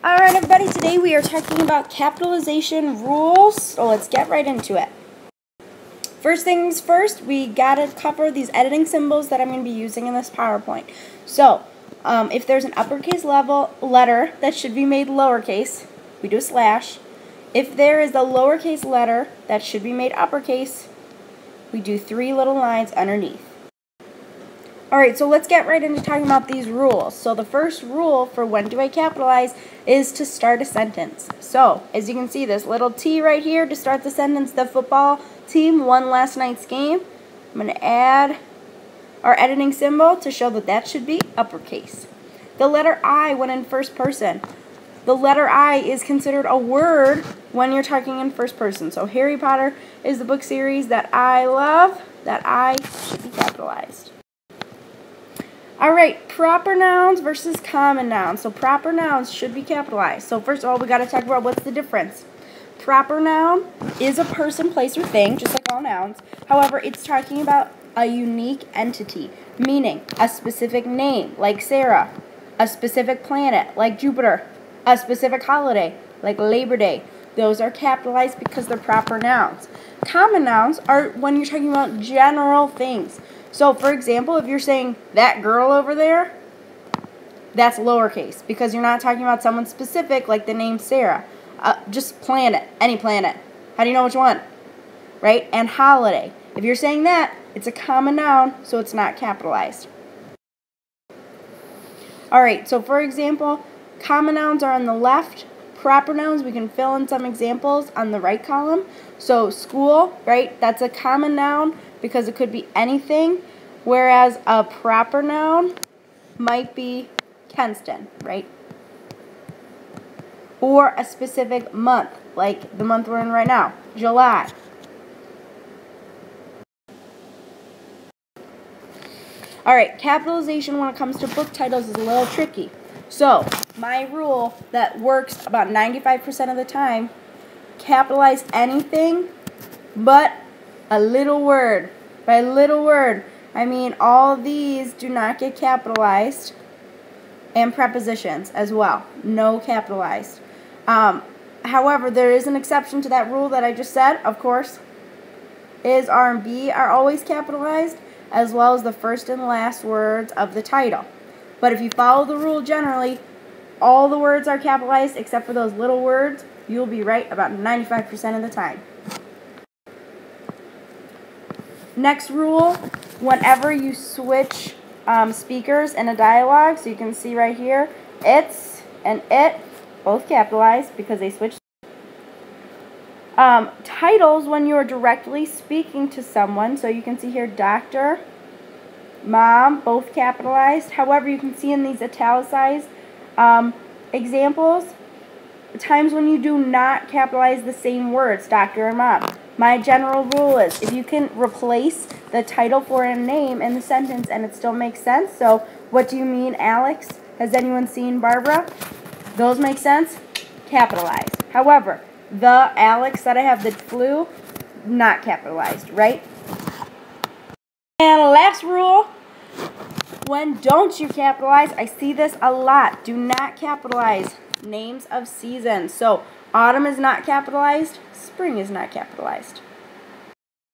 Alright everybody, today we are talking about capitalization rules, so let's get right into it. First things first, we gotta cover these editing symbols that I'm going to be using in this PowerPoint. So, if there's an uppercase letter that should be made lowercase, we do a slash. If there is a lowercase letter that should be made uppercase, we do 3 little lines underneath. Alright, so let's get right into talking about these rules. So the first rule for when do I capitalize is to start a sentence. So, as you can see, this little T right here to start the sentence, the football team won last night's game. I'm going to add our editing symbol to show that that should be uppercase. The letter I when in first person. The letter I is considered a word when you're talking in first person. So Harry Potter is the book series that I love. That I should be capitalized. Alright, proper nouns versus common nouns. So proper nouns should be capitalized. So first of all, we got to talk about what's the difference. Proper noun is a person, place, or thing, just like all nouns. However, it's talking about a unique entity, meaning a specific name, like Sarah, a specific planet, like Jupiter, a specific holiday, like Labor Day. Those are capitalized because they're proper nouns. Common nouns are when you're talking about general things. So, for example, if you're saying, that girl over there, that's lowercase because you're not talking about someone specific like the name Sarah. Just planet, any planet. How do you know which one? Right? And holiday. If you're saying that, it's a common noun, so it's not capitalized. Alright, so for example, common nouns are on the left. Proper nouns, we can fill in some examples on the right column. So school, right, that's a common noun because it could be anything, whereas a proper noun might be Kenston, right? Or a specific month, like the month we're in right now, July. Alright, capitalization when it comes to book titles is a little tricky. So, my rule that works about 95% of the time, capitalize anything but a little word. By little word, I mean all of these do not get capitalized, and prepositions as well, no capitalized. However, there is an exception to that rule that I just said, of course, is R and B are always capitalized, as well as the first and last words of the title. But if you follow the rule generally, all the words are capitalized except for those little words. You'll be right about 95% of the time. Next rule, whenever you switch speakers in a dialogue, so you can see right here, it's and it, both capitalized because they switched. Titles when you are directly speaking to someone, so you can see here doctor, mom, both capitalized. However, you can see in these italicized examples, times when you do not capitalize the same words, doctor and mom. My general rule is if you can replace the title for a name in the sentence and it still makes sense. So, what do you mean, Alex? Has anyone seen Barbara? Those make sense? Capitalized. However, the Alex that I have the flu, not capitalized, right? And last rule, when don't you capitalize? I see this a lot. Do not capitalize names of seasons. So, autumn is not capitalized, spring is not capitalized.